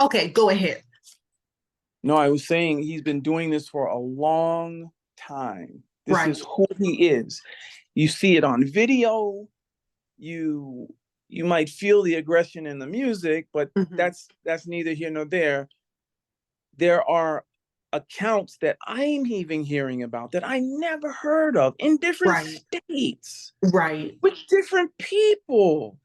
Okay, go ahead. No, I was saying he's been doing this for a long time. This Right. is who he is. You see it on video. You you might feel the aggression in the music, but Hmm. that's neither here nor there. There are accounts that I'm even hearing about that I never heard of in different Right. states Right. with different people.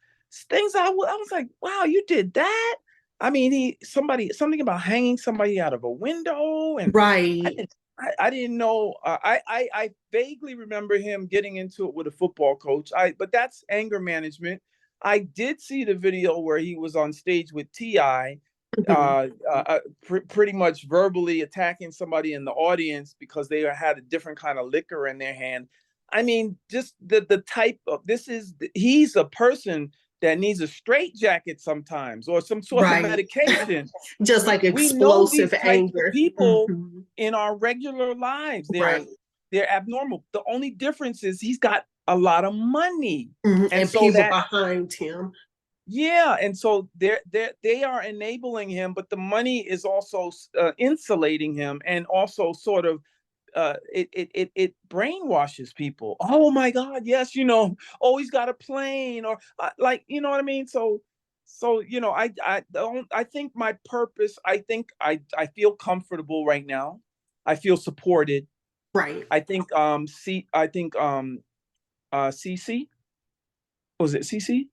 Things I was like, wow, you did that. I mean, something about hanging somebody out of a window, and I Right. didn't, I didn't know. I vaguely remember him getting into it with a football coach. But that's anger management. I did see the video where he was on stage with Ti, Hmm. pretty much verbally attacking somebody in the audience because they had a different kind of liquor in their hand. I mean, just the type of he's a person that needs a straitjacket sometimes or some sort of Right. medication. Just like We know explosive these types of anger. people Hmm. in our regular lives. Right. They're abnormal. The only difference is he's got a lot of money. Hmm. And And so people that behind him. yeah, and so they are enabling him, but the money is also insulating him, and also sort of it brainwashes people. Oh my God, yes, oh, he's got a plane, or like, you know what I mean. So I think my purpose. I think I feel comfortable right now. I feel supported. Right. I think CC, was it CC?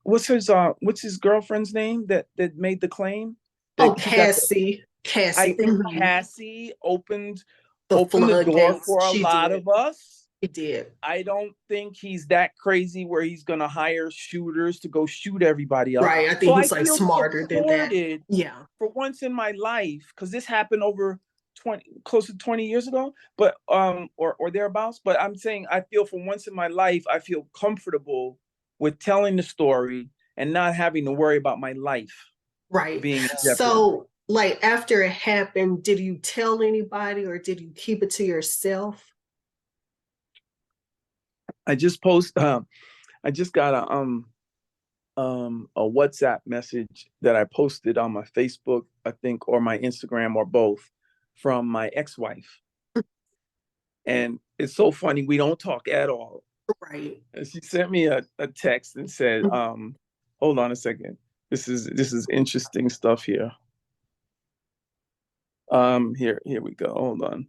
What's his girlfriend's name that made the claim Oh, that he got the Cassie. I Cassie. think Hmm. Cassie The opened the door floodgates. for a She lot did. of us. She did. I don't think he's that crazy where he's gonna hire shooters to go shoot everybody up. Right. I So think I he's like feel smarter than that. supported Yeah. for once in my life, because this happened over 20, close to 20 years ago, but or thereabouts. But I'm saying I feel for once in my life, I feel comfortable with telling the story and not having to worry about my life Right. being in jeopardy. So, like, after it happened, did you tell anybody or did you keep it to yourself? I just post I just got a WhatsApp message that I posted on my Facebook, I think, or my Instagram, or both, from my ex-wife. And it's so funny, we don't talk at all. Right. And she sent me a text and said, hold on a second. This is interesting stuff here. Here we go. Hold on.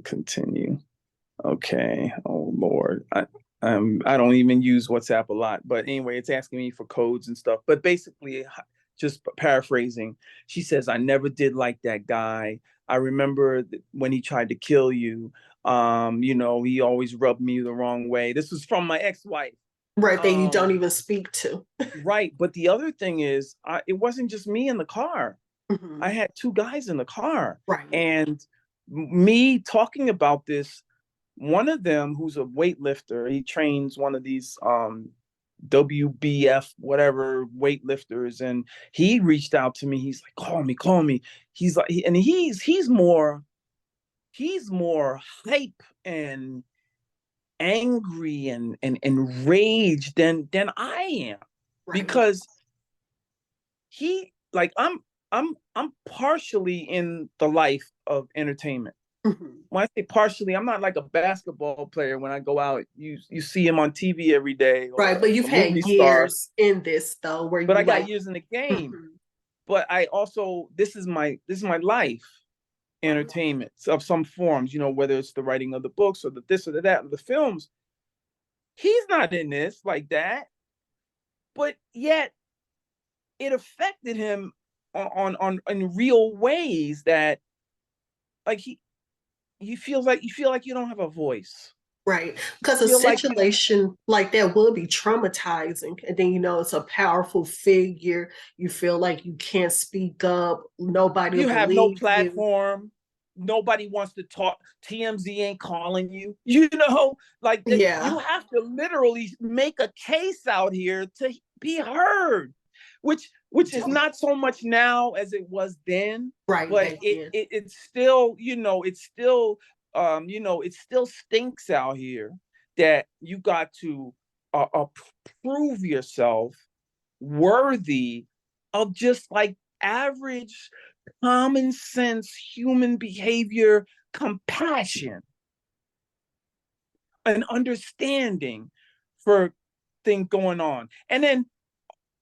Continue. Okay. Oh Lord. I don't even use WhatsApp a lot, but anyway, it's asking me for codes and stuff. But basically, just paraphrasing, she says, "I never did like that guy. I remember when he tried to kill you. He always rubbed me the wrong way." This was from my ex-wife. Right. That you don't Um, even speak to. right. But the other thing is, it wasn't just me in the car. Hmm. I had two guys in the car, Right. and me talking about this, one of them, who's a weightlifter, he trains one of these WBF whatever weightlifters, and he reached out to me. He's like, call me. He's like, and he's more hype and angry and rage than I am, Right. because he like I'm partially in the life of entertainment. Hmm. When I say partially, I'm not like a basketball player. When I go out, you see him on TV every day, Right. or But you've a movie had star. years in this though, where But you I got like, years in the game. mhm, But I also, this is my life, right. entertainment of some forms. Whether it's the writing of the books or the this or the that or the films. He's not in this like that, but yet it affected him on in real ways that, like, you feel like you don't have a voice. Right. Because a Feel like you situation like that would be traumatizing. And then, it's a powerful figure. You feel like you can't speak up. Nobody will you have no believe you. platform. Nobody wants to talk. TMZ ain't calling you. Like that. Yeah. You have to literally make a case out here to be heard, which is not so much now as it was then. Right But back it, then. it it's still, it still stinks out here that you got to prove yourself worthy of just like average common sense human behavior, compassion, and understanding for things going on. And then,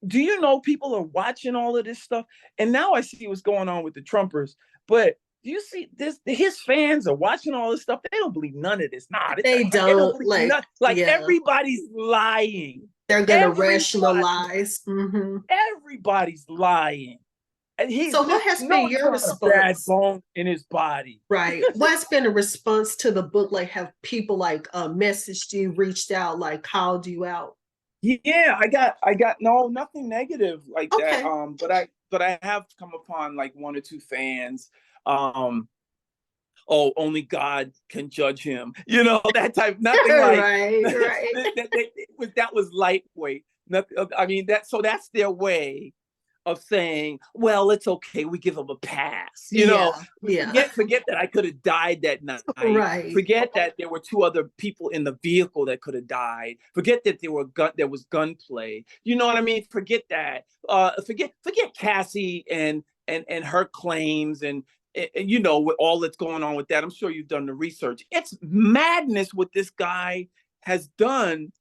do you know people are watching all of this stuff? And now I see what's going on with the Trumpers. But do you see this? His fans are watching all this stuff. They don't believe none of this. Nah, They they don't don't believe none. Like, yeah. everybody's lying. They're gonna Everybody, rationalize. everybody's lying. And So what has no, been it's your not a bad response? bone in his body. Right. What's been a response to the book? Like, have people like messaged you, reached out, like called you out? Yeah, I got no, nothing negative like that. Okay. But I have come upon like one or two fans. Um, oh, only God can judge him. You know, that type. Nothing like Right, right. that was lightweight. Nothing. I mean, that's their way of saying, well, it's okay, we give them a pass. You know, Yeah, yeah. forget that I could have died that night. Right. Forget that there were two other people in the vehicle that could have died. Forget that there was gunplay. You know what I mean? Forget that. Forget Cassie and her claims and you know, with all that's going on with that. I'm sure you've done the research. It's madness what this guy has done,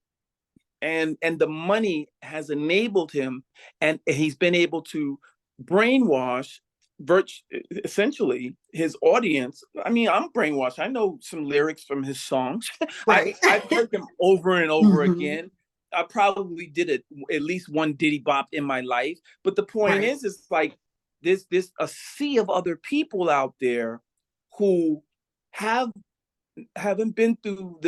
and the money has enabled him, and he's been able to brainwash essentially his audience. I mean, I'm brainwashed. I know some lyrics from his songs. Right. I've heard them over and over Hmm. again. I probably did it at least one Diddy Bop in my life. But the point Right. is, it's like this a sea of other people out there who have haven't been through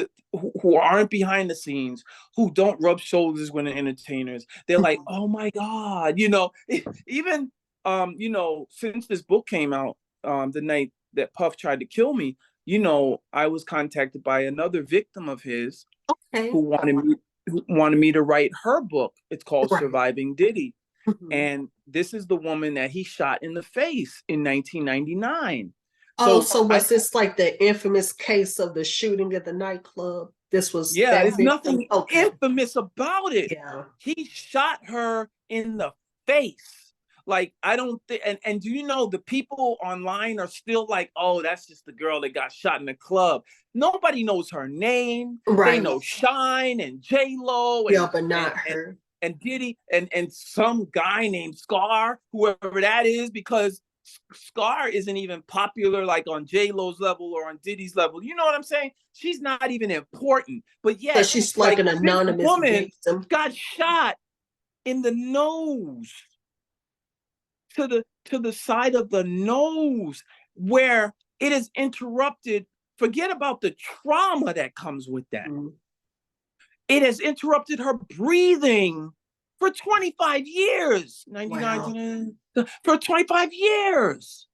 who aren't behind the scenes, who don't rub shoulders with the entertainers. They're like, Mhm. oh my God, you know, even you know, since this book came out, the night that Puff tried to kill me, you know, I was contacted by another victim of his Okay. who wanted me to write her book. It's called Right. Surviving Diddy. Mhm. And this is the woman that he shot in the face in 1999. Oh, So so I was this like the infamous case of the shooting at the nightclub? This was Yeah, that there's victim? nothing Okay. infamous about it. Yeah. He shot her in the face. Like, I don't think, and do you know the people online are still like, oh, that's just the girl that got shot in the club. Nobody knows her name. They Right. know Shine and J Lo Yeah, but not her. and Diddy and some guy named Scar, whoever that is, because Scar isn't even popular like on J Lo's level or on Diddy's level. You know what I'm saying? She's not even important. But So yet, she's like like, an this anonymous woman victim. got shot in the nose, to the side of the nose, where it is interrupted. Forget about the trauma that comes with that. Mhm. It has interrupted her breathing for 25 years. Wow. 99 for 25 years.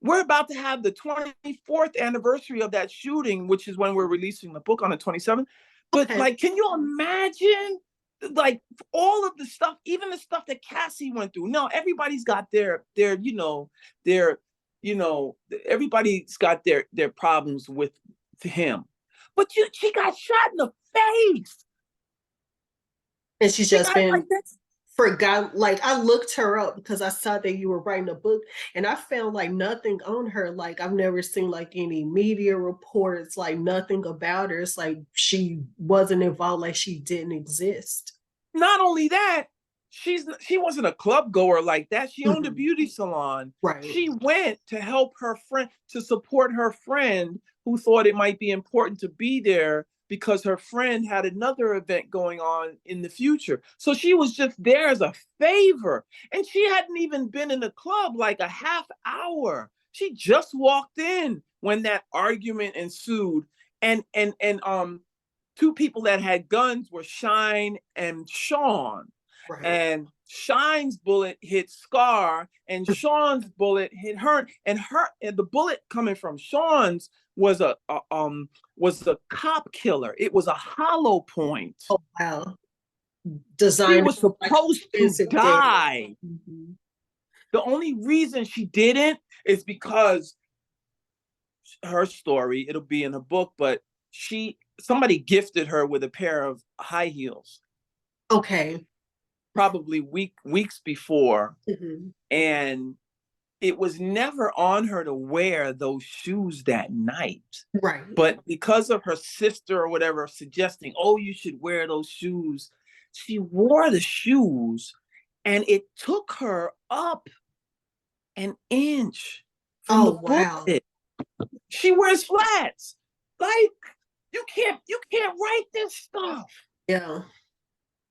We're about to have the 24th anniversary of that shooting, which is when we're releasing the book on the 27th. But Okay. like, can you imagine like all of the stuff, even the stuff that Cassie went through? No, everybody's got their, you know, everybody's got their problems with him. But she got shot in the face. And she's She just got like been that. forgot. Like, I looked her up because I saw that you were writing a book, and I found like nothing on her. Like, I've never seen like any media reports, like nothing about her. It's like she wasn't involved, like she didn't exist. Not only that, she wasn't a club goer like that. She owned a Mhm. beauty salon. Right. She went to help her friend, to support her friend who thought it might be important to be there because her friend had another event going on in the future. So she was just there as a favor. And she hadn't even been in the club like a half hour. She just walked in when that argument ensued. And two people that had guns were Shine and Sean. Right. And Shine's bullet hit Scar, and Sean's bullet hit her. And the bullet coming from Sean's was was a cop killer. It was a hollow point. Oh wow. She Designed was like supposed to expensive damage. die. Mhm. The only reason she didn't is because her story, it'll be in her book, but somebody gifted her with a pair of high heels. Okay. probably weeks before, Mhm. and it was never on her to wear those shoes that night. Right. But because of her sister or whatever suggesting, oh, you should wear those shoes, she wore the shoes, and it took her up an inch from the Oh, wow. bullet. She wears flats. Like, you can't write this stuff. Yeah.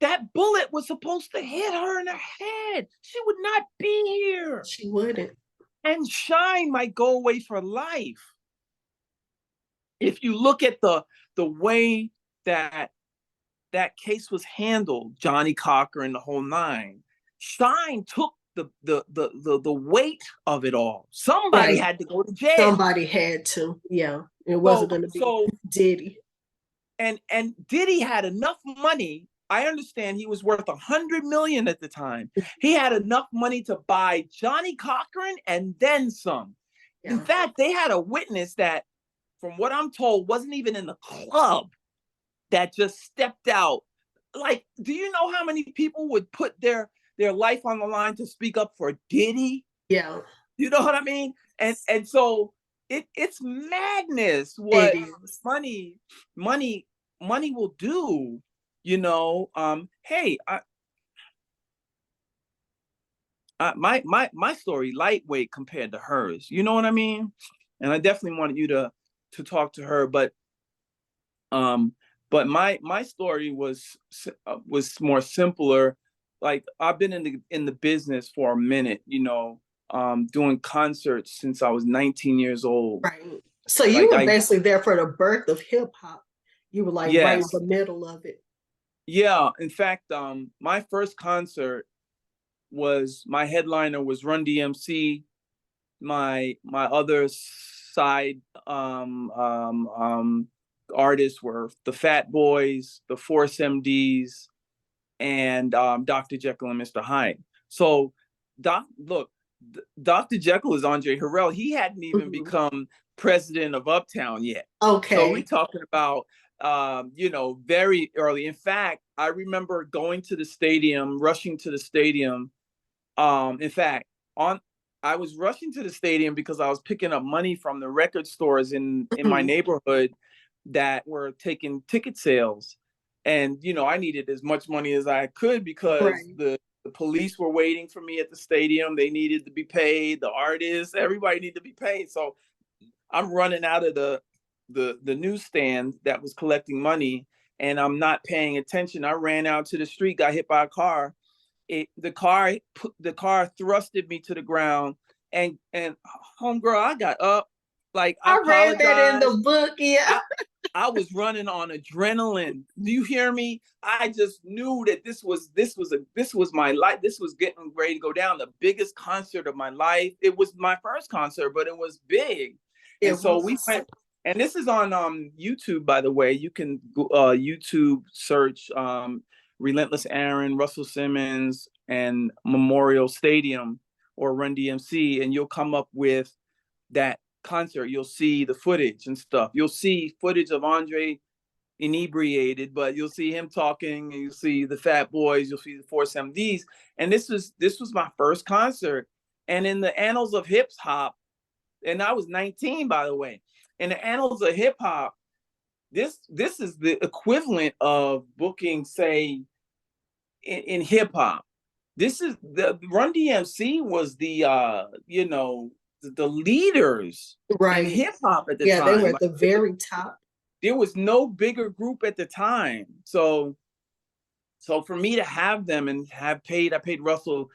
That bullet was supposed to hit her in the head. She would not be here. She wouldn't. And Shine might go away for life. If you look at the way that that case was handled, Johnny Cochran, the whole nine, Shine took the weight of it all. Somebody Right. had to go to jail. Somebody had to. Yeah. It wasn't So going to be so Diddy. and Diddy had enough money. I understand he was worth 100 million at the time. He had enough money to buy Johnny Cochran and then some. In Yeah. fact, they had a witness that, from what I'm told, wasn't even in the club, that just stepped out. Like, do you know how many people would put their life on the line to speak up for Diddy? Yeah. You know what I mean? And so it's madness It what is. money money money will do. You know, hey, my story lightweight compared to hers. You know what I mean? And I definitely wanted you to talk to her, um, but my story was more simpler. Like, I've been in the business for a minute, you know, doing concerts since I was 19 years old. Right. So you Like, were I basically there for the birth of hip hop. You were like right in yes, the middle of it. yeah. In fact, my first concert was, my headliner was Run DMC. My other side artists were the Fat Boys, the Force MDs, and Dr. Jekyll and Mr. Hyde. So, look, Dr. Jekyll is Andre Harrell. He hadn't even Mhm. become president of Uptown yet. So we're Okay. talking about, very early. In fact, I remember going to the stadium, rushing to the stadium. In fact, on I was rushing to the stadium because I was picking up money from the record stores in my Mhm. neighborhood that were taking ticket sales. And, I needed as much money as I could because Right. the police were waiting for me at the stadium. They needed to be paid, the artists, everybody needed to be paid. So I'm running out of the newsstand that was collecting money, and I'm not paying attention. I ran out to the street, got hit by a car. The car thrusted me to the ground, and homegirl, I got up, like, I I read that in apologized. the book. Yeah. I was running on adrenaline. Do you hear me? I just knew that this was my life. This was getting ready to go down. The biggest concert of my life. It was my first concert, but it was big. And It so we was. went, and this is on YouTube, by the way. You can YouTube search Relentless Aaron, Russell Simmons, and Memorial Stadium or Run DMC, and you'll come up with that concert. You'll see the footage and stuff. You'll see footage of Andre inebriated, but you'll see him talking, and you'll see the Fat Boys, you'll see the Force MDs. And this was my first concert. And in the annals of hip hop, and I was 19, by the way, in the annals of hip hop, this is the equivalent of booking, say, in hip hop. This is the Run DMC was the leaders in Right. hip hop at the Yeah, they were time. at Like, the very top. there was no bigger group at the time. So for me to have them and I paid Russell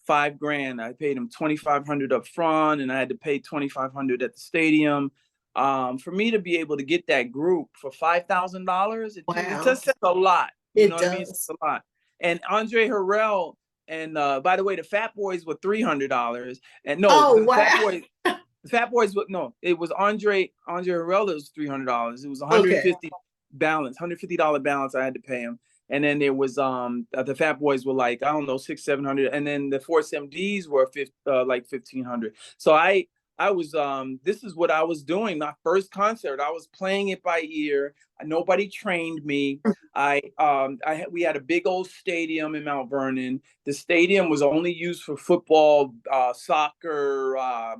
$5,000. I paid him 2,500 up front, and I had to pay 2,500 at the stadium. For me to be able to get that group for $5,000, it Wow. just says a lot. You know It what I mean? It says does. a lot. And Andre Harrell, and by the way, the Fat Boys were $300. And no, Oh, wow. the Fat Boys, no, it was Andre Harrell that was $300. It was Okay. 150 balance, $150 balance I had to pay him. And then there was the Fat Boys were like, I don't know, 600, 700, and then the Force MDs were like 1,500. So I this is what I was doing. My first concert, I was playing it by ear. Nobody trained me. We had a big old stadium in Mount Vernon. The stadium was only used for football, soccer,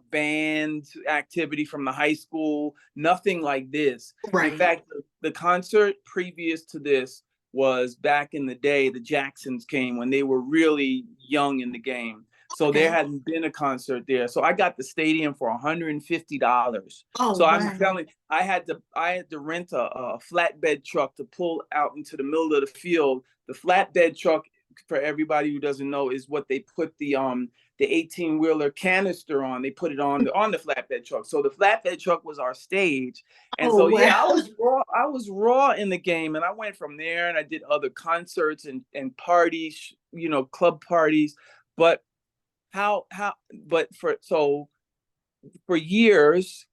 band activity from the high school, nothing like this. In Right. fact, the concert previous to this was back in the day. The Jacksons came when they were really young in the game. So there Okay. hadn't been a concert there. So I got the stadium for $150. Oh So I'm wow. telling you, I had to rent a flatbed truck to pull out into the middle of the field. The flatbed truck, for everybody who doesn't know, is what they put the 18-wheeler canister on. They put it on the flatbed truck. So the flatbed truck was our stage. And Oh so yeah, I wow. was raw. I was raw in the game. And I went from there and I did other concerts and parties, club parties. But how but for years,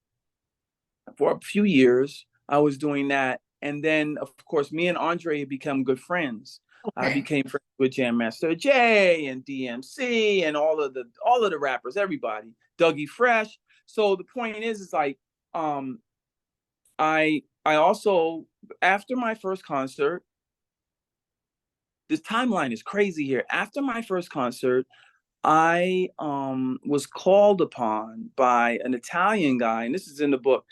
for a few years, I was doing that. And then, of course, me and Andre become good friends. I Okay. became friends with Jam Master Jay and DMC and all of the rappers, everybody, Dougie Fresh. So the point is like, um, I also, after my first concert, this timeline is crazy here. After my first concert, I was called upon by an Italian guy, and this is in the book,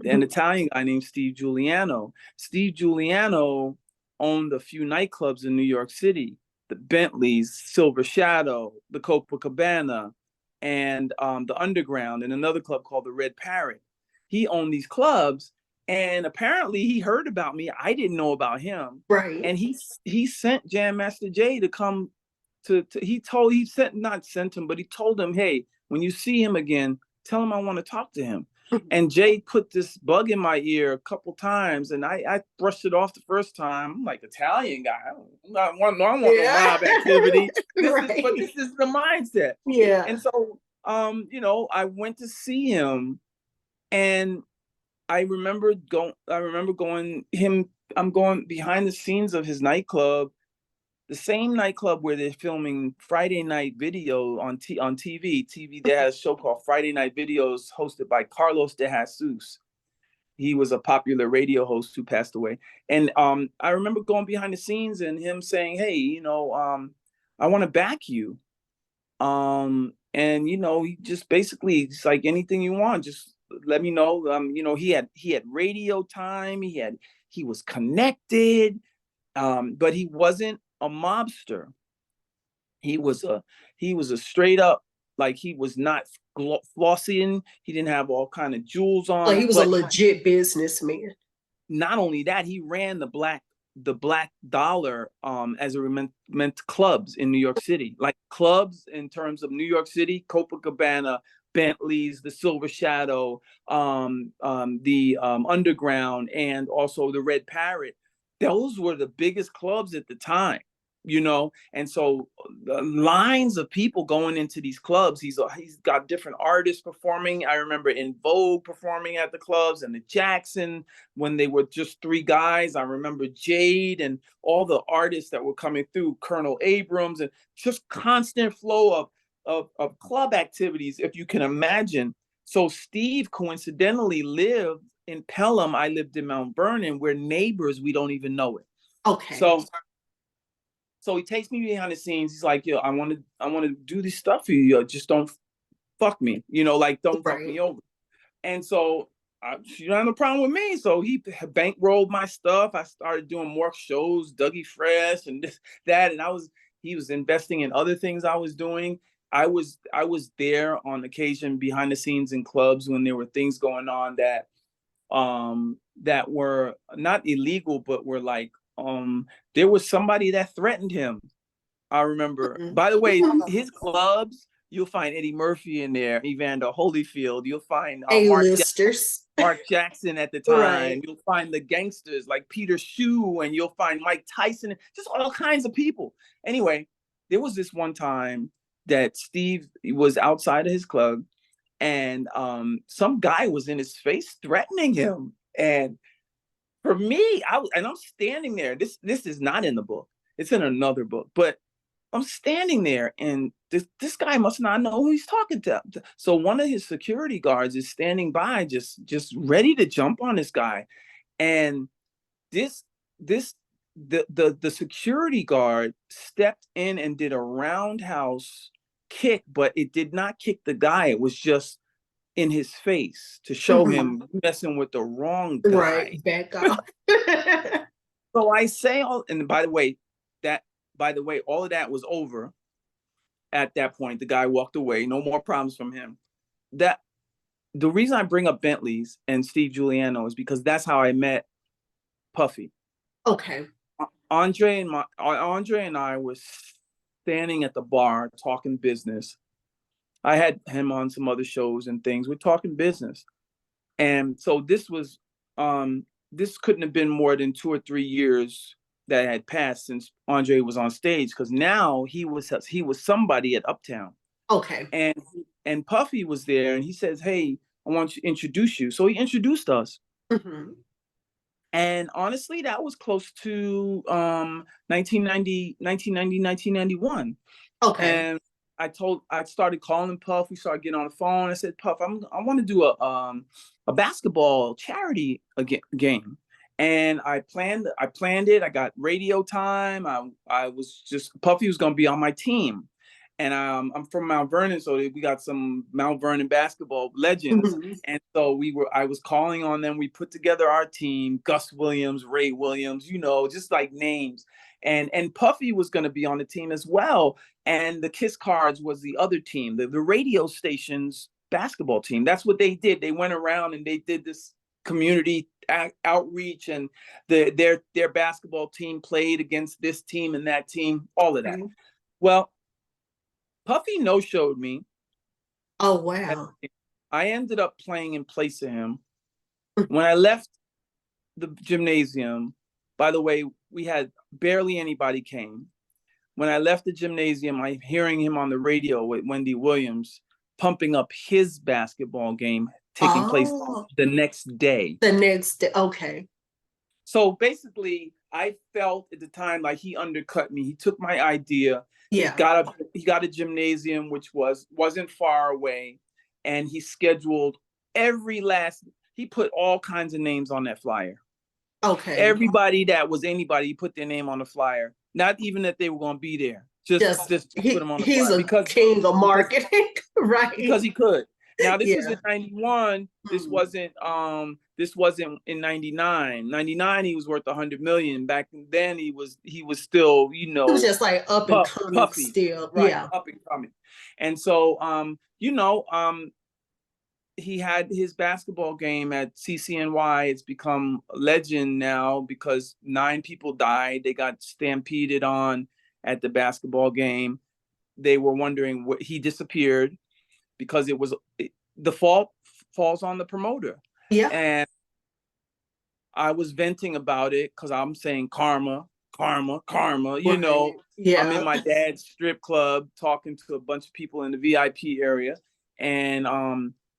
an Italian guy named Steve Giuliano. Steve Giuliano owned a few nightclubs in New York City, the Bentley's, Silver Shadow, the Copacabana, and the Underground, and another club called the Red Parrot. He owned these clubs, and apparently he heard about me. I didn't know about him, Right. and he sent Jam Master Jay to come he sent not sent him, but he told him, hey, when you see him again, tell him I want to talk to him. And Jay put this bug in my ear a couple times, and I brushed it off the first time. I'm like, Italian guy, I don't want no Yeah. mob activity. Right. This is the mindset. Yeah. And so, I went to see him, and I remember going him. I'm going behind the scenes of his nightclub, the same nightclub where they're filming Friday Night Video on TV. TV, they has a show called Friday Night Videos hosted by Carlos de Jesus. He was a popular radio host who passed away. And I remember going behind the scenes and him saying, hey, I want to back you. And he just basically, it's like, anything you want, just let me know. He had radio time, he was connected, but he wasn't a mobster. He was a straight up, like, he was not flossing. He didn't have all kind of jewels So on, he was a but legit businessman. not only that, he ran the black dollar, as it meant clubs in New York City, like clubs in terms of New York City, Copacabana, Bentley's, the Silver Shadow, the Underground, and also the Red Parrot. Those were the biggest clubs at the time. And so lines of people going into these clubs. He's got different artists performing. I remember In Vogue performing at the clubs, and the Jackson, when they were just three guys. I remember Jade and all the artists that were coming through, Colonel Abrams, and just constant flow of club activities, if you can imagine. So Steve coincidentally lived in Pelham. I lived in Mount Vernon. We're neighbors. We don't even know it. Okay. So he takes me behind the scenes. He's like, yo, I want to do this stuff for you. Yo, just don't fuck me. Like, don't fuck Right. me over. And so you don't have no problem with me. So he bankrolled my stuff. I started doing more shows, Dougie Fresh and this, that. And he was investing in other things I was doing. I was there on occasion behind the scenes in clubs when there were things going on that were not illegal, but were like, there was somebody that threatened him. I remember. Mhm. By the way, his clubs, you'll find Eddie Murphy in there, Evander Holyfield. You'll find A-listers. Mark Jackson at the time. Right. You'll find the gangsters like Peter Shue, and you'll find Mike Tyson, just all kinds of people. Anyway, there was this one time that Steve was outside of his club, and some guy was in his face threatening him. And for me, I'm standing there. This is not in the book. It's in another book. But I'm standing there, and this guy must not know who he's talking to. So one of his security guards is standing by, just ready to jump on this guy. And this this the security guard stepped in and did a roundhouse kick, but it did not kick the guy. It was just in his face to show Mhm. him messing with the wrong guy. Right, back off. So I say all, and by the way, all of that was over at that point. The guy walked away, no more problems from him. That the reason I bring up Bentleys and Steve Giuliano is because that's how I met Puffy. Okay. Andre and I were standing at the bar talking business. I had him on some other shows and things. We're talking business. And so this couldn't have been more than 2 or 3 years that had passed since Andre was on stage, because now he was somebody at Uptown. Okay. And Puffy was there, and he says, "Hey, I want to introduce you." So he introduced us. Hmm. And honestly, that was close to 1990, 1990, 1991. Okay. And I started calling Puff. We started getting on the phone. I said, Puff, I want to do a basketball charity game. And I planned it. I got radio time. I was just, Puffy was going to be on my team. And I'm from Mount Vernon, so we got some Mount Vernon basketball legends. Hmm. And so I was calling on them. We put together our team: Gus Williams, Ray Williams, just like names. And Puffy was going to be on the team as well. And the Kiss Cards was the other team, the radio station's basketball team. That's what they did. They went around and they did this community outreach, and their basketball team played against this team and that team, all of that. Okay. Well, Puffy no-showed me. Oh, wow. I ended up playing in place of him. When I left the gymnasium, by the way, we had barely anybody came. When I left the gymnasium, I'm hearing him on the radio with Wendy Williams pumping up his basketball game taking place Oh, the next day. the next day. Okay. So basically, I felt at the time like he undercut me. He took my idea. Yeah. He got a gymnasium which wasn't far away, and he scheduled he put all kinds of names on that flyer. Okay. Everybody that was anybody, he put their name on the flyer. Not even that they were going to be there. Just put them on the He's flyer a king of marketing, right? because he could. Now this was Yeah. in 91. This wasn't in 99. 99 he was worth 100 million. Back then he was still, It was just like up and coming Puffy. still. Right, Yeah. up and coming. And so he had his basketball game at CCNY. It's become a legend now because 9 people died. They got stampeded on at the basketball game. They were wondering what he disappeared because the fault falls on the promoter. Yeah. And I was venting about it because I'm saying karma, karma, karma. Right. I'm in Yeah. my dad's strip club talking to a bunch of people in the VIP area. And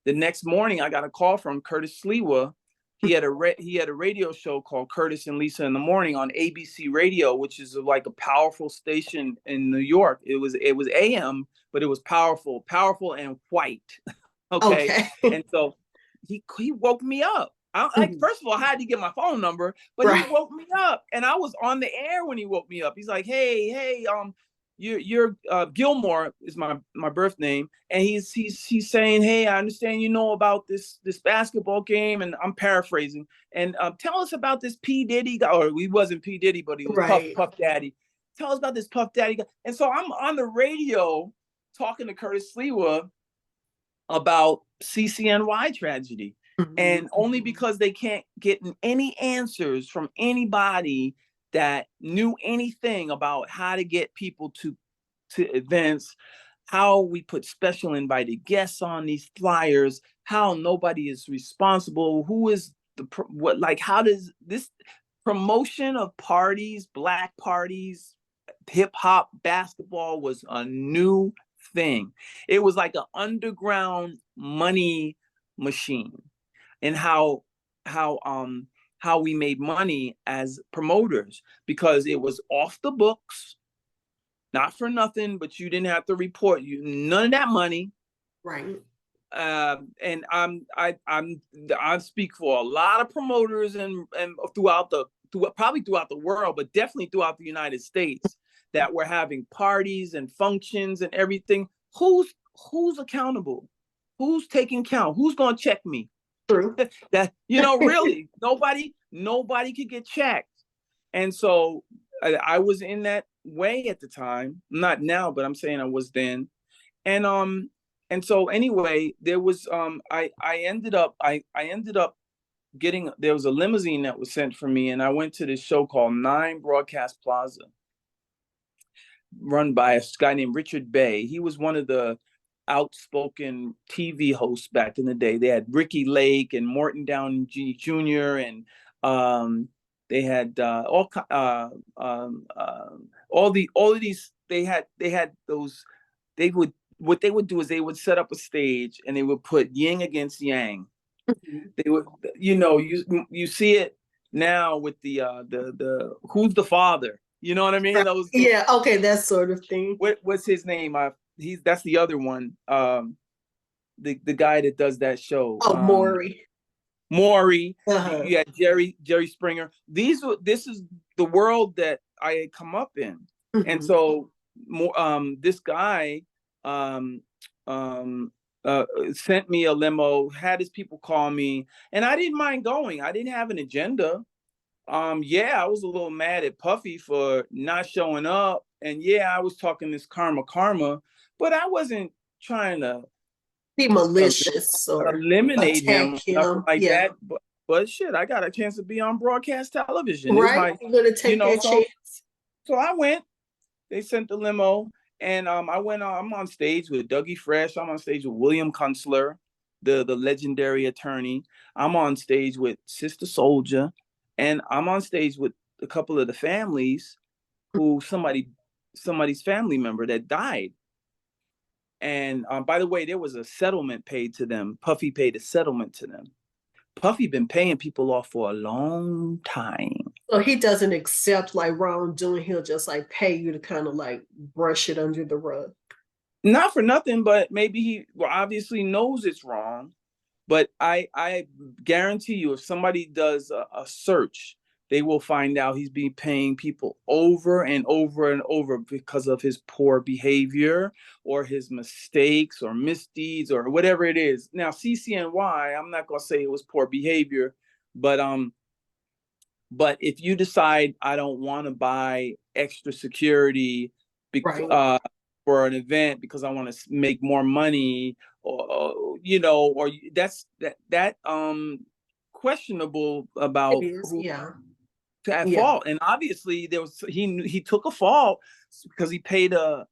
the next morning, I got a call from Curtis Sliwa. He had a radio show called Curtis and Lisa in the Morning on ABC Radio, which is like a powerful station in New York. It was AM, but it was powerful and white. Okay. Okay. And so he woke me up. First of all, I had to get my phone number, but Right. he woke me up, and I was on the air when he woke me up. He's like, hey, you're Gilmore is my birth name, and he's saying, hey, I understand you know about this basketball game, and I'm paraphrasing, and tell us about this P Diddy guy, or he wasn't P Diddy, but he was Right. Puff Daddy. Tell us about this Puff Daddy guy. And so I'm on the radio talking to Curtis Sliwa about CCNY tragedy. Mhm. And only because they can't get any answers from anybody that knew anything about how to get people to events, how we put special invited guests on these flyers, how nobody is responsible, who is how does this promotion of parties, black parties, hip hop, basketball was a new thing. It was like an underground money machine, and how we made money as promoters, because it was off the books. not for nothing, but you didn't have to report you none of that money. Right. And I speak for a lot of promoters and probably throughout the world, but definitely throughout the United States, that we're having parties and functions and everything. Who's accountable? Who's taking count? Who's going to check me? True. That, really, nobody could get checked. And so I was in that way at the time, not now, but I'm saying I was then. And so anyway, there was I ended up getting, there was a limousine that was sent for me, and I went to this show called 9 Broadcast Plaza, run by a guy named Richard Bay. He was one of the outspoken TV hosts back in the day. They had Ricky Lake and Morton Downey Jr. and they had all of these. They had those. They would What they would do is they would set up a stage and they would put yin against yang. They would, you see it now with the who's the father. You know what I mean? Right. Those Yeah. Okay. That sort of thing. what's his name? That's the other one. The guy that does that show. Oh, Maury. Maury. Uh-huh. You had Jerry Springer. This is the world that I had come up in, and so this guy sent me a limo, had his people call me, and I didn't mind going. I didn't have an agenda. Yeah, I was a little mad at Puffy for not showing up, and yeah, I was talking this karma, but I wasn't trying to Be malicious or eliminate attack him, nothing him. like Yeah. that. But shit, I got a chance to be on broadcast television. It was Right. my, You're gonna take that chance. so I went. They sent the limo, and I went on. I'm on stage with Dougie Fresh. I'm on stage with William Kunstler, the legendary attorney. I'm on stage with Sister Soldier, and I'm on stage with a couple of the families who somebody's family member that died. And by the way, there was a settlement paid to them. Puffy paid a settlement to them. Puffy been paying people off for a long time. So he doesn't accept like wrongdoing. He'll just like pay you to kind of like brush it under the rug. Not for nothing, but maybe he obviously knows it's wrong. But I guarantee you, if somebody does a search, they will find out he's been paying people over and over and over because of his poor behavior or his mistakes or misdeeds or whatever it is. Now, CCNY, I'm not going to say it was poor behavior, but if you decide I don't want to buy extra security Right. for an event because I want to make more money, or that's questionable It about is. who Yeah. at Yeah. fault. And obviously there was he took a fault because he paid a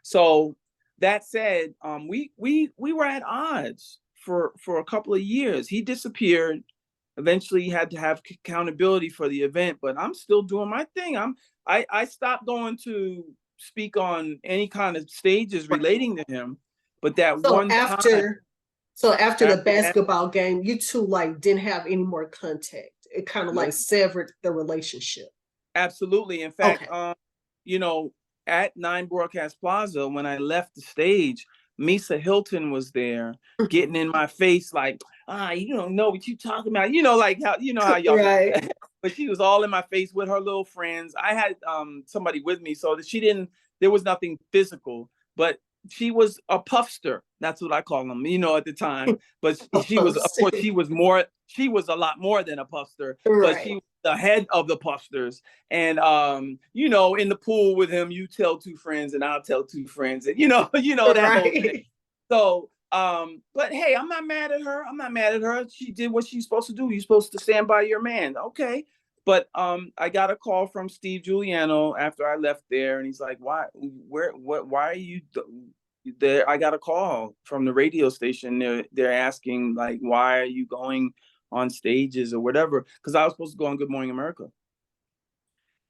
so that said, we were at odds for a couple of years. He disappeared. Eventually he had to have accountability for the event, but I'm still doing my thing. I stopped going to speak on any kind of stages Right. relating to him, but that So one time after the after that, basketball game, you two like didn't have any more contact. It kind of like nope. severed the relationship. Absolutely. In fact, Okay. you know, at 9 Broadcast Plaza, when I left the stage, Misa Hilton was there getting in my face like, you don't know what you talking about. Like how y'all be. Right. But she was all in my face with her little friends. I had somebody with me, so that there was nothing physical, but she was a puffster. That's what I call them, at the time. But she was, of course, she was a lot more than a puffster, but she Right. was the head of the puffsters. And in the pool with him, you tell two friends and I'll tell two friends, and that whole thing. Right. So, but hey, I'm not mad at her. I'm not mad at her. She did what she's supposed to do. You're supposed to stand by your man. Okay. But I got a call from Steve Giuliano after I left there, and he's like, "Why? Why are you there?" I got a call from the radio station. They're asking like, "Why are you going on stages or whatever?" Because I was supposed to go on Good Morning America.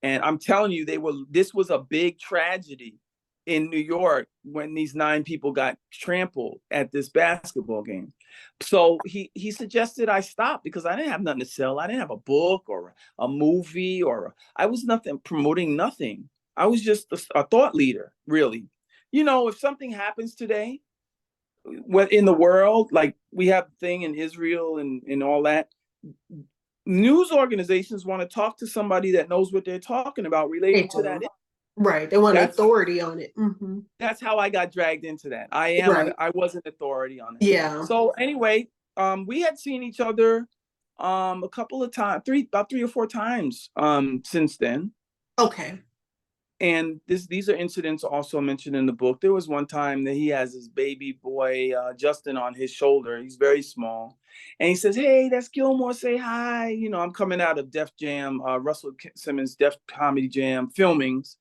And I'm telling you, this was a big tragedy in New York when these 9 people got trampled at this basketball game. So he suggested I stop because I didn't have nothing to sell. I didn't have a book or a movie, or I was nothing promoting nothing. I was just a thought leader, really. You know, if something happens today, what in the world, like we have a thing in Israel and all that, news organizations want to talk to somebody that knows what they're talking about They relating to that. do. Right. They want That's authority on it. Hmm. that's how I got dragged into that. Right. I was an authority on it. Yeah. So anyway, we had seen each other a couple of times, about 3 or 4 times since then. Okay. And these are incidents also mentioned in the book. There was one time that he has his baby boy Justin on his shoulder. He's very small, and he says, "Hey, that's Gilmore. Say hi." You know, I'm coming out of Def Jam, Russell Simmons Def Comedy Jam filmings,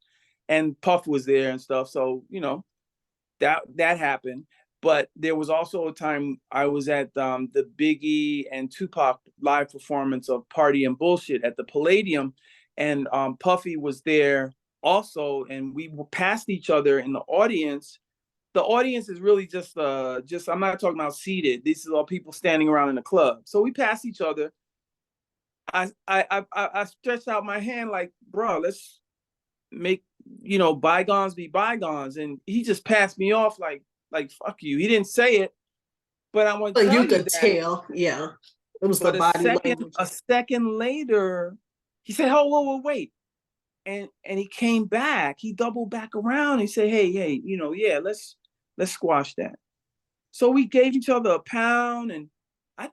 and Puff was there and stuff. So you know that happened. But there was also a time I was at the Biggie and Tupac live performance of Party and Bullshit at the Palladium, and Puffy was there also, and we passed each other in the audience. The audience is really just I'm not talking about seated. These are all people standing around in the club. So we passed each other. I stretched out my hand like, bro, let's make bygones be bygones, and he just passed me off like fuck you. He didn't say it, but I want to But tell you you could that. tell. Yeah. It was the But body language. a second later, he said, "Oh, whoa, wait." And he came back. He doubled back around. He said, "Hey, yeah, let's squash that." So we gave each other a pound, and I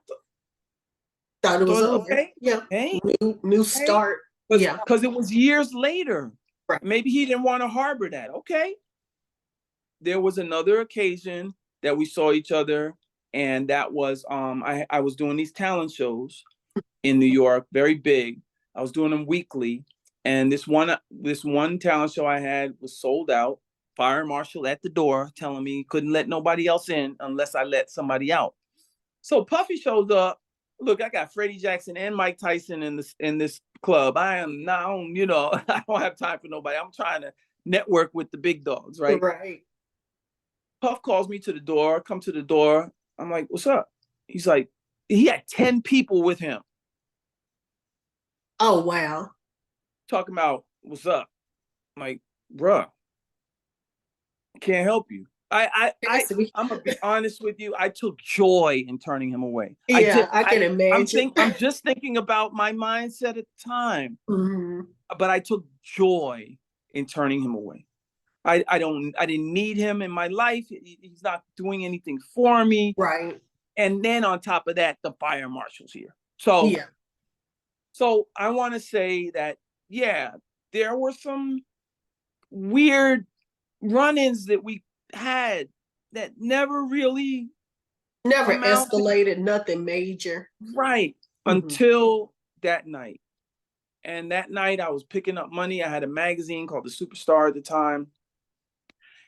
Thought it was thought, over. okay, Yeah. hey, New hey, start. Yeah. because it was years later. Right. Maybe he didn't want to harbor that. Okay. There was another occasion that we saw each other, and that was I was doing these talent shows in New York, very big. I was doing them weekly, and this one talent show I had was sold out. Fire marshal at the door telling me he couldn't let nobody else in unless I let somebody out. So Puffy shows up. Look, I got Freddie Jackson and Mike Tyson in this club. I am now, I don't have time for nobody. I'm trying to network with the big dogs, right? Right. Puff calls me to the door, come to the door. I'm like, what's up? He's like, he had 10 people with him Oh wow. talking about what's up. I'm like, bruh, I can't help you. Basically. I'm gonna be honest with you. I took joy in turning him away. I Yeah, did. I can imagine. I'm just thinking about my mindset at the time, Hmm. but I took joy in turning him away. I didn't need him in my life. He's not doing anything for me. Right. And then on top of that, the fire marshal's here. So Yeah. I want to say that, yeah, there were some weird run-ins that we had that never really Never amounted escalated, nothing major. right Hmm. until that night. And that night I was picking up money. I had a magazine called The Superstar at the time.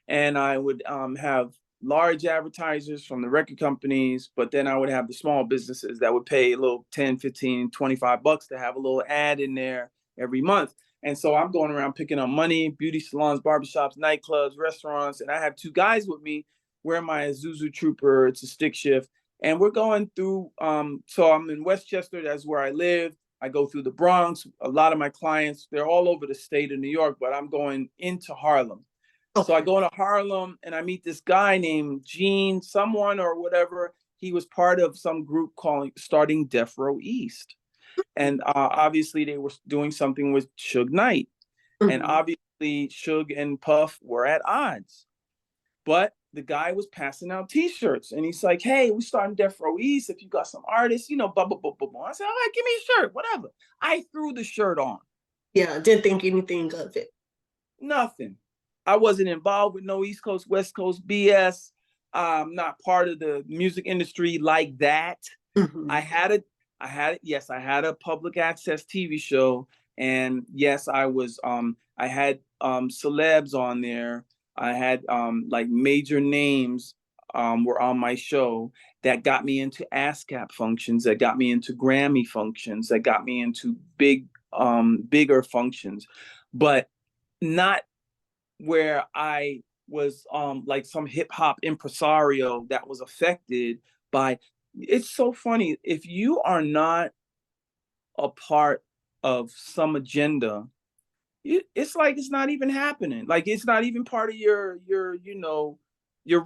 And I would have large advertisers from the record companies, but then I would have the small businesses that would pay a little 10, 15, $25 to have a little ad in there every month. And so I'm going around picking up money, beauty salons, barbershops, nightclubs, restaurants. And I have two guys with me wearing my Isuzu Trooper. It's a stick shift. And we're going through, so I'm in Westchester, that's where I live. I go through the Bronx. A lot of my clients, they're all over the state of New York, but I'm going into Harlem. So I Okay. go to Harlem and I meet this guy named Gene, someone or whatever. He was part of some group starting Death Row East. And obviously they were doing something with Suge Knight. And Hmm. obviously Suge and Puff were at odds. But the guy was passing out t-shirts and he's like, hey, we starting Death Row East. If you got some artists, blah, blah, blah, blah, blah. I said, all right, give me a shirt, whatever. I threw the shirt on. Yeah, didn't think anything of it. Nothing. I wasn't involved with no East Coast, West Coast BS. I'm not part of the music industry like that. Hmm. I had a, yes, I had a public access TV show, and yes, I had celebs on there. I had like major names were on my show that got me into ASCAP functions, that got me into Grammy functions, that got me into bigger functions, but not where I was like some hip hop impresario that was affected by. It's so funny, if you are not a part of some agenda, it's like it's not even happening. Like it's not even part of your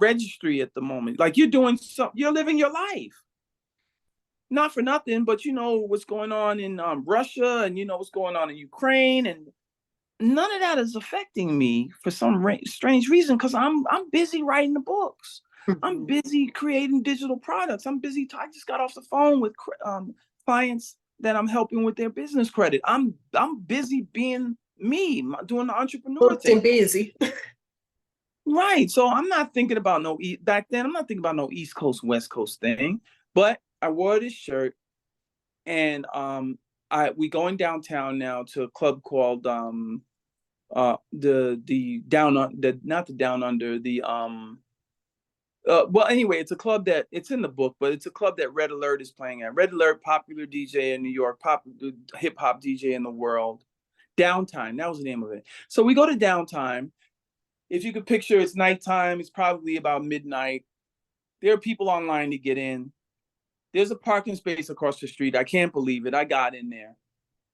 registry at the moment. Like you're doing something, you're living your life. Not for nothing, but you know what's going on in Russia, and you know what's going on in Ukraine, and none of that is affecting me for some strange reason, because I'm busy writing the books. I'm Mhm. busy creating digital products. I'm busy. I just got off the phone with clients that I'm helping with their business credit. I'm busy being me, doing the entrepreneur Booked and thing. busy. Right. So I'm not thinking about no back then. I'm not thinking about no East Coast West Coast thing. But I wore this shirt, and we going downtown now to a club called the down the not the down under the well, anyway, it's a club that it's in the book, but it's a club that Red Alert is playing at. Red Alert, popular DJ in New York, pop hip hop DJ in the world. Downtime, that was the name of it. So we go to Downtime. If you could picture, it's nighttime. It's probably about midnight. There are people online to get in. There's a parking space across the street. I can't believe it. I got in there.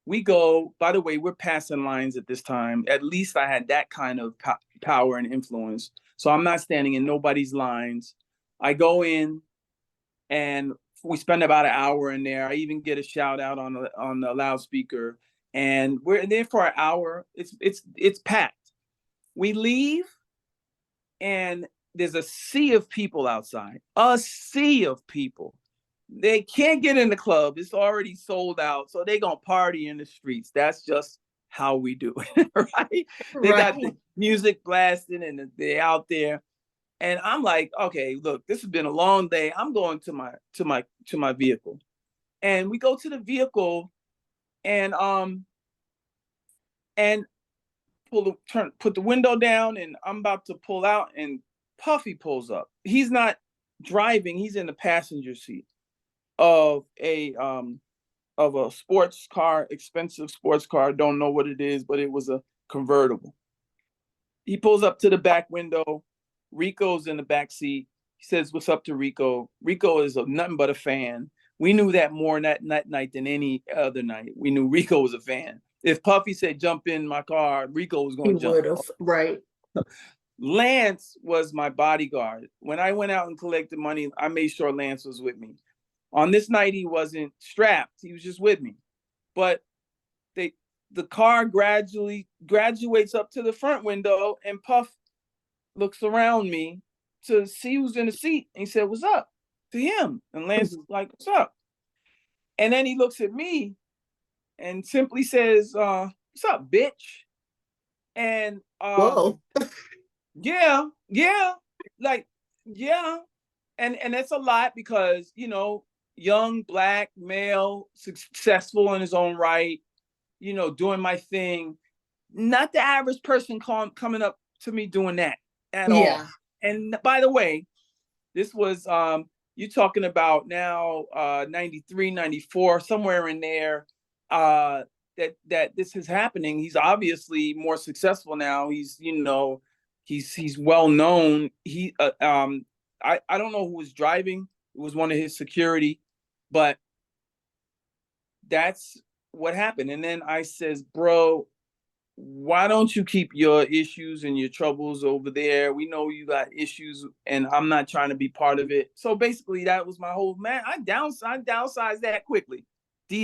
We go, by the way, we're passing lines at this time. At least I had that kind of power and influence. So I'm not standing in nobody's lines. I go in, and we spend about an hour in there. I even get a shout out on the loudspeaker, and we're in there for an hour. It's packed. We leave, and there's a sea of people outside. A sea of people. They can't get in the club. It's already sold out. So they gonna party in the streets. That's just how we do it, right? They got Right. the music blasting and they're out there. And I'm like, okay, look, this has been a long day. I'm going to my vehicle. And we go to the vehicle, and and put the window down, and I'm about to pull out, and Puffy pulls up. He's not driving, he's in the passenger seat of a sports car, expensive sports car. Don't know what it is, but it was a convertible. He pulls up to the back window. Rico's in the back seat. He says, "What's up?" to Rico. Rico is nothing but a fan. We knew that more that night than any other night. We knew Rico was a fan. If Puffy said, "Jump in my car," Rico was He going to jump. would have. Right. Lance was my bodyguard. When I went out and collected money, I made sure Lance was with me. On this night, he wasn't strapped. He was just with me. But they the car gradually graduates up to the front window, and Puff looks around me to see who's in the seat. And he said, "What's up?" to him. And Lance Mhm. like, "What's up?" And then he looks at me and simply says, "What's up, bitch?" And Whoa. yeah, yeah, like, yeah. And that's a lot because, young black male, successful in his own right, doing my thing. Not the average person coming up to me doing that at all. Yeah. And by the way, this was you're talking about now 93, 94, somewhere in there, that this is happening. He's obviously more successful now. He's well known. I don't know who was driving. It was one of his security, but that's what happened. And then I says, "Bro, why don't you keep your issues and your troubles over there? We know you got issues, and I'm not trying to be part of it." So basically, that was my whole man. I downsized that quickly.